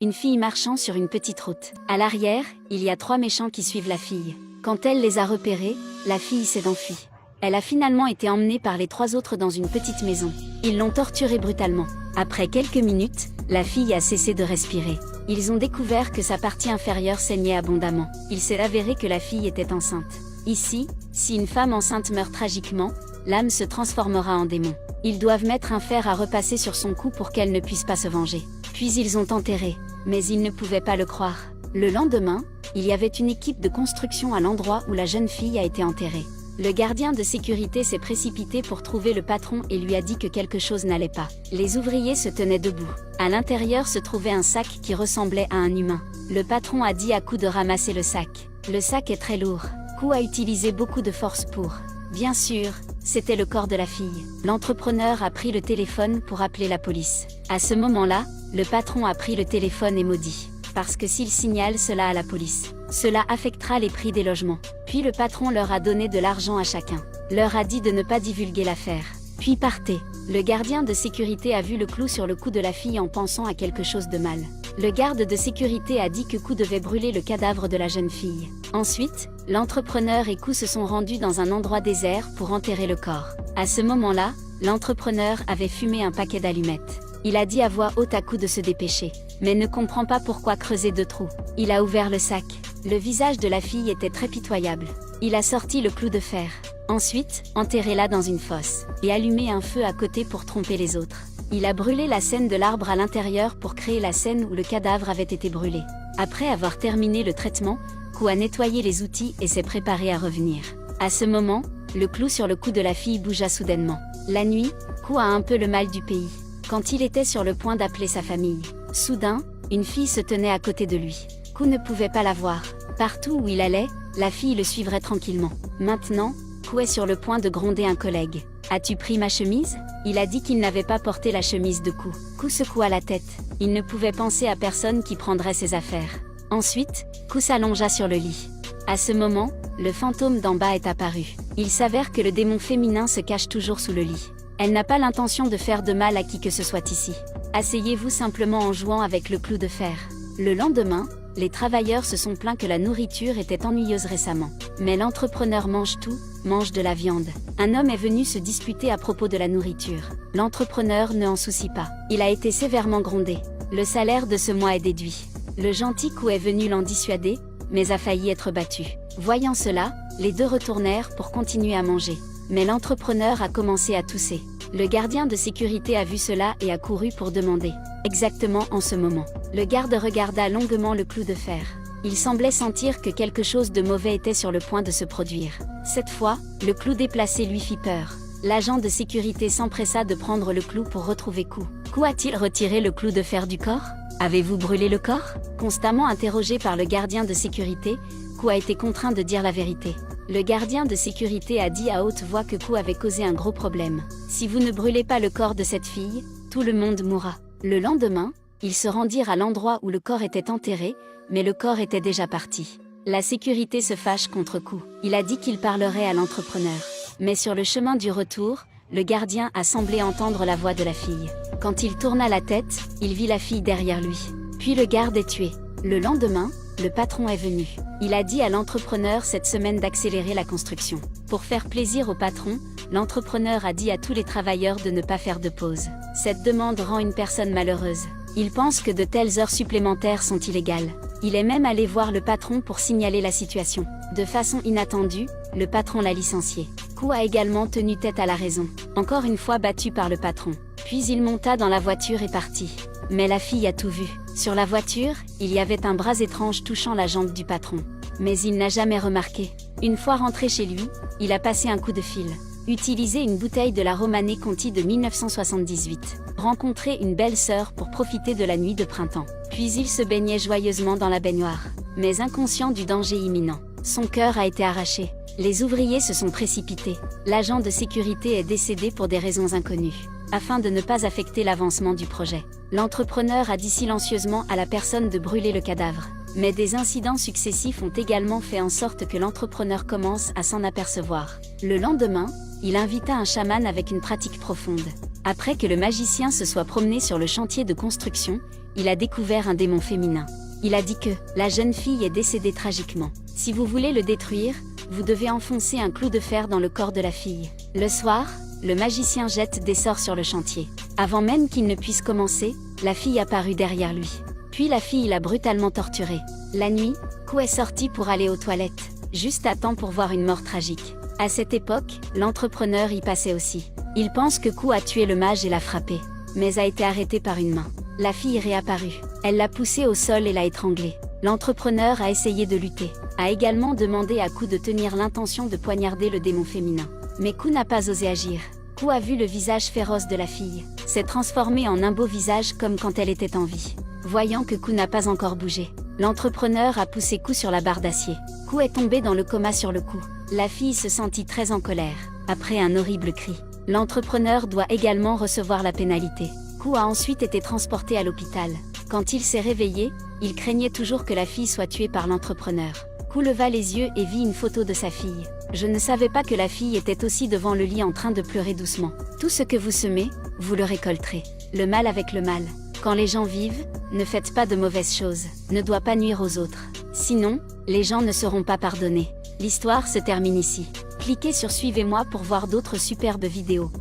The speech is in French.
une fille marchant sur une petite route. À l'arrière, il y a 3 méchants qui suivent la fille. Quand elle les a repérés, la fille s'est enfuie. Elle a finalement été emmenée par les 3 autres dans une petite maison. Ils l'ont torturée brutalement. Après quelques minutes, la fille a cessé de respirer. Ils ont découvert que sa partie inférieure saignait abondamment. Il s'est avéré que la fille était enceinte. Ici, si une femme enceinte meurt tragiquement, l'âme se transformera en démon. Ils doivent mettre un fer à repasser sur son cou pour qu'elle ne puisse pas se venger. Puis ils ont enterré, mais ils ne pouvaient pas le croire. Le lendemain, il y avait une équipe de construction à l'endroit où la jeune fille a été enterrée. Le gardien de sécurité s'est précipité pour trouver le patron et lui a dit que quelque chose n'allait pas. Les ouvriers se tenaient debout. À l'intérieur se trouvait un sac qui ressemblait à un humain. Le patron a dit à Kou de ramasser le sac. Le sac est très lourd. Kou a utilisé beaucoup de force pour. Bien sûr, c'était le corps de la fille. L'entrepreneur a pris le téléphone pour appeler la police. À ce moment-là, le patron a pris le téléphone et maudit. Parce que s'il signale cela à la police, cela affectera les prix des logements. Puis le patron leur a donné de l'argent à chacun. Leur a dit de ne pas divulguer l'affaire. Puis partez. Le gardien de sécurité a vu le clou sur le cou de la fille en pensant à quelque chose de mal. Le garde de sécurité a dit que Kou devait brûler le cadavre de la jeune fille. Ensuite, l'entrepreneur et Kou se sont rendus dans un endroit désert pour enterrer le corps. À ce moment-là, l'entrepreneur avait fumé un paquet d'allumettes. Il a dit à voix haute à Kou de se dépêcher, mais ne comprend pas pourquoi creuser 2 trous. Il a ouvert le sac. Le visage de la fille était très pitoyable. Il a sorti le clou de fer. Ensuite, enterré-la dans une fosse, et allumé un feu à côté pour tromper les autres. Il a brûlé la scène de l'arbre à l'intérieur pour créer la scène où le cadavre avait été brûlé. Après avoir terminé le traitement, Kou a nettoyé les outils et s'est préparé à revenir. À ce moment, le clou sur le cou de la fille bougea soudainement. La nuit, Kou a un peu le mal du pays. Quand il était sur le point d'appeler sa famille, soudain, une fille se tenait à côté de lui. Kou ne pouvait pas la voir. Partout où il allait, la fille le suivrait tranquillement. Maintenant, Kou est sur le point de gronder un collègue. « As-tu pris ma chemise ?» Il a dit qu'il n'avait pas porté la chemise de Kou. Kou secoua la tête. Il ne pouvait penser à personne qui prendrait ses affaires. Ensuite, Kou s'allongea sur le lit. À ce moment, le fantôme d'en bas est apparu. Il s'avère que le démon féminin se cache toujours sous le lit. Elle n'a pas l'intention de faire de mal à qui que ce soit ici. Asseyez-vous simplement en jouant avec le clou de fer. Le lendemain, les travailleurs se sont plaints que la nourriture était ennuyeuse récemment. Mais l'entrepreneur mange tout, mange de la viande. Un homme est venu se disputer à propos de la nourriture. L'entrepreneur ne en soucie pas. Il a été sévèrement grondé. Le salaire de ce mois est déduit. Le gentil Kou est venu l'en dissuader, mais a failli être battu. Voyant cela, les 2 retournèrent pour continuer à manger. Mais l'entrepreneur a commencé à tousser. Le gardien de sécurité a vu cela et a couru pour demander. Exactement en ce moment, le garde regarda longuement le clou de fer. Il semblait sentir que quelque chose de mauvais était sur le point de se produire. Cette fois, le clou déplacé lui fit peur. L'agent de sécurité s'empressa de prendre le clou pour retrouver Kou. Kou a-t-il retiré le clou de fer du corps? Avez-vous brûlé le corps? Constamment interrogé par le gardien de sécurité, Kou a été contraint de dire la vérité. Le gardien de sécurité a dit à haute voix que Kou avait causé un gros problème. Si vous ne brûlez pas le corps de cette fille, tout le monde mourra. Le lendemain, ils se rendirent à l'endroit où le corps était enterré, mais le corps était déjà parti. La sécurité se fâche contre Kou. Il a dit qu'il parlerait à l'entrepreneur. Mais sur le chemin du retour, le gardien a semblé entendre la voix de la fille. Quand il tourna la tête, il vit la fille derrière lui. Puis le garde est tué. Le lendemain, le patron est venu. Il a dit à l'entrepreneur cette semaine d'accélérer la construction. Pour faire plaisir au patron, l'entrepreneur a dit à tous les travailleurs de ne pas faire de pause. Cette demande rend une personne malheureuse. Il pense que de telles heures supplémentaires sont illégales. Il est même allé voir le patron pour signaler la situation. De façon inattendue, le patron l'a licencié. Kou a également tenu tête à la raison. Encore une fois battu par le patron. Puis il monta dans la voiture et partit. Mais la fille a tout vu. Sur la voiture, il y avait un bras étrange touchant la jambe du patron. Mais il n'a jamais remarqué. Une fois rentré chez lui, il a passé un coup de fil. Utilisé une bouteille de la Romanée Conti de 1978. Rencontré une belle sœur pour profiter de la nuit de printemps. Puis il se baignait joyeusement dans la baignoire. Mais inconscient du danger imminent. Son cœur a été arraché. Les ouvriers se sont précipités. L'agent de sécurité est décédé pour des raisons inconnues. Afin de ne pas affecter l'avancement du projet, l'entrepreneur a dit silencieusement à la personne de brûler le cadavre. Mais des incidents successifs ont également fait en sorte que l'entrepreneur commence à s'en apercevoir. Le lendemain, il invita un chaman avec une pratique profonde. Après que le magicien se soit promené sur le chantier de construction, il a découvert un démon féminin. Il a dit que la jeune fille est décédée tragiquement. Si vous voulez le détruire, vous devez enfoncer un clou de fer dans le corps de la fille. Le soir, le magicien jette des sorts sur le chantier. Avant même qu'il ne puisse commencer, la fille apparut derrière lui. Puis la fille l'a brutalement torturée. La nuit, Ku est sorti pour aller aux toilettes, juste à temps pour voir une mort tragique. À cette époque, l'entrepreneur y passait aussi. Il pense que Ku a tué le mage et l'a frappé, mais a été arrêté par une main. La fille réapparut. Elle l'a poussé au sol et l'a étranglé. L'entrepreneur a essayé de lutter, a également demandé à Ku de tenir l'intention de poignarder le démon féminin. Mais Ku n'a pas osé agir. Ku a vu le visage féroce de la fille, s'est transformé en un beau visage comme quand elle était en vie. Voyant que Ku n'a pas encore bougé, l'entrepreneur a poussé Ku sur la barre d'acier. Ku est tombé dans le coma sur le coup. La fille se sentit très en colère, après un horrible cri. L'entrepreneur doit également recevoir la pénalité. Ku a ensuite été transporté à l'hôpital. Quand il s'est réveillé, il craignait toujours que la fille soit tuée par l'entrepreneur. Ku leva les yeux et vit une photo de sa fille. Je ne savais pas que la fille était aussi devant le lit en train de pleurer doucement. Tout ce que vous semez, vous le récolterez. Le mal avec le mal. Quand les gens vivent, ne faites pas de mauvaises choses, ne doit pas nuire aux autres. Sinon, les gens ne seront pas pardonnés. L'histoire se termine ici. Cliquez sur Suivez-moi pour voir d'autres superbes vidéos.